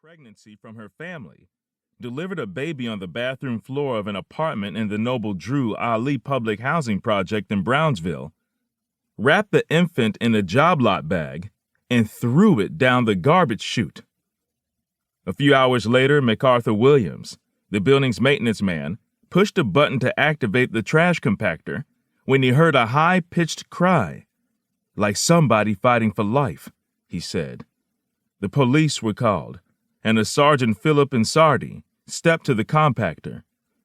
pregnancy from her family, delivered a baby on the bathroom floor of an apartment in the Noble Drew Ali public housing project in Brownsville, wrapped the infant in a job lot bag, and threw it down the garbage chute. A few hours later, MacArthur Williams, the building's maintenance man, pushed a button to activate the trash compactor when he heard a high-pitched cry, like somebody fighting for life, he said. The police were called, and a Sergeant Philip Insardi stepped to the compactor,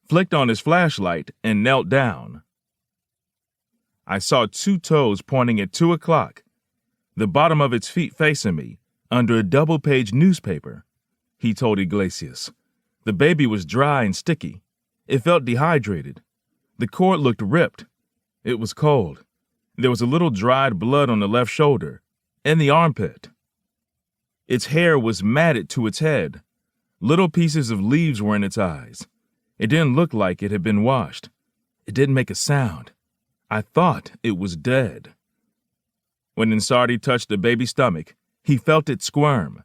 flicked on his flashlight, and knelt down. I saw two toes pointing at 2 o'clock, the bottom of its feet facing me, under a double-page newspaper, he told Iglesias. The baby was dry and sticky. It felt dehydrated. The cord looked ripped. It was cold. There was a little dried blood on the left shoulder, and the armpit. Its hair was matted to its head. Little pieces of leaves were in its eyes. It didn't look like it had been washed. It didn't make a sound. I thought it was dead. When Insardi touched the baby's stomach, he felt it squirm.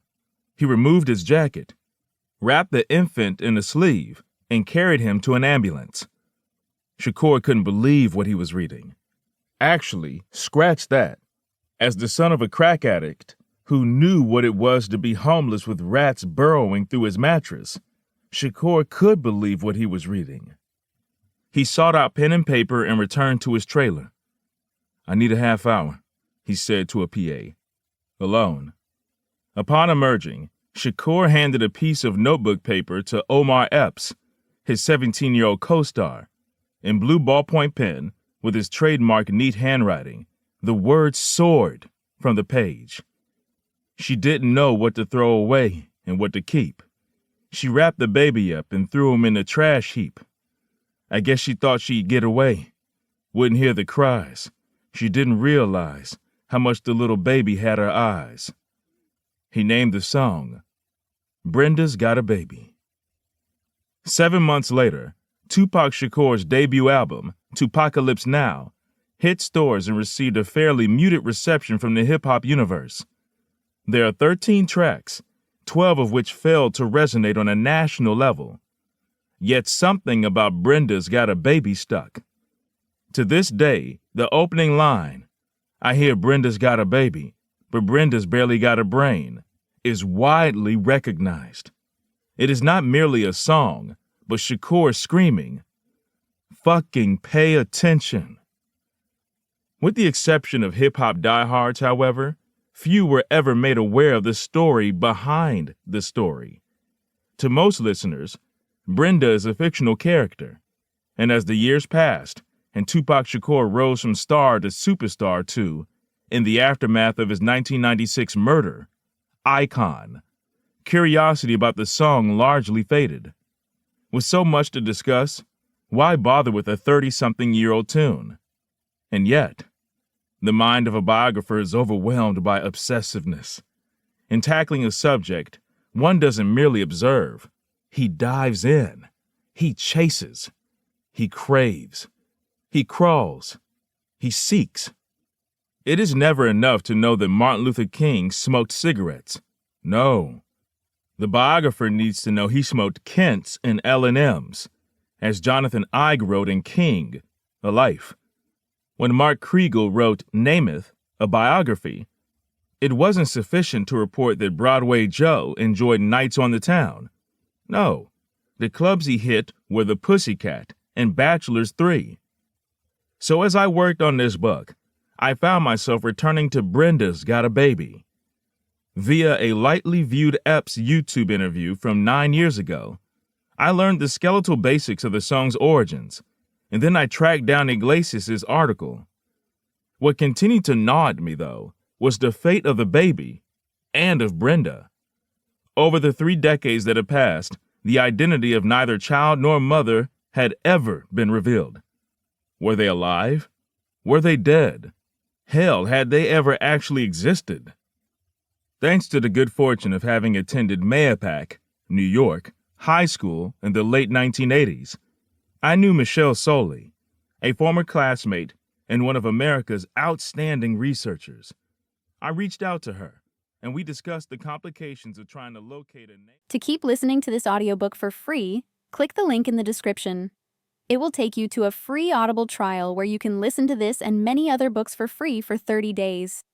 He removed his jacket, wrapped the infant in a sleeve, and carried him to an ambulance. Shakur couldn't believe what he was reading. Actually, scratch that. As the son of a crack addict who knew what it was to be homeless with rats burrowing through his mattress, Shakur could believe what he was reading. He sought out pen and paper and returned to his trailer. "I need a half hour," he said to a PA. Alone. Upon emerging, Shakur handed a piece of notebook paper to Omar Epps, his 17-year-old co-star. In blue ballpoint pen, with his trademark neat handwriting, the words soared from the page. She didn't know what to throw away and what to keep. She wrapped the baby up and threw him in a trash heap. I guess she thought she'd get away, wouldn't hear the cries. She didn't realize how much the little baby had her eyes. He named the song, Brenda's Got a Baby. 7 months later, Tupac Shakur's debut album, Tupacalypse Now, hit stores and received a fairly muted reception from the hip-hop universe. There are 13 tracks, 12 of which failed to resonate on a national level. Yet something about Brenda's Got a Baby stuck. To this day, the opening line, "I hear Brenda's got a baby, but Brenda's barely got a brain," is widely recognized. It is not merely a song, but Shakur screaming, "Fucking pay attention." With the exception of hip-hop diehards, however, few were ever made aware of the story behind the story. To most listeners, Brenda is a fictional character, and as the years passed and Tupac Shakur rose from star to superstar to, in the aftermath of his 1996 murder, icon, curiosity about the song largely faded. With so much to discuss, why bother with a 30-something-year-old tune? And yet, the mind of a biographer is overwhelmed by obsessiveness. In tackling a subject, one doesn't merely observe. He dives in. He chases. He craves. He crawls. He seeks. It is never enough to know that Martin Luther King smoked cigarettes. No. The biographer needs to know he smoked Kents and L&Ms, as Jonathan Eig wrote in King, A Life. When Mark Kriegel wrote Namath, a biography, it wasn't sufficient to report that Broadway Joe enjoyed nights on the town. No, the clubs he hit were the Pussycat and Bachelor's 3. So as I worked on this book, I found myself returning to Brenda's Got a Baby. Via a lightly viewed Epps YouTube interview from 9 years ago, I learned the skeletal basics of the song's origins, and then I tracked down Iglesias' article. What continued to gnaw at me, though, was the fate of the baby and of Brenda. Over the 3 decades that had passed, the identity of neither child nor mother had ever been revealed. Were they alive? Were they dead? Hell, had they ever actually existed? Thanks to the good fortune of having attended Mahopac, New York, high school in the late 1980s, I knew Michelle Soley, a former classmate and one of America's outstanding researchers. I reached out to her, and we discussed the complications of trying to locate a name. To keep listening to this audiobook for free, click the link in the description. It will take you to a free Audible trial where you can listen to this and many other books for free for 30 days.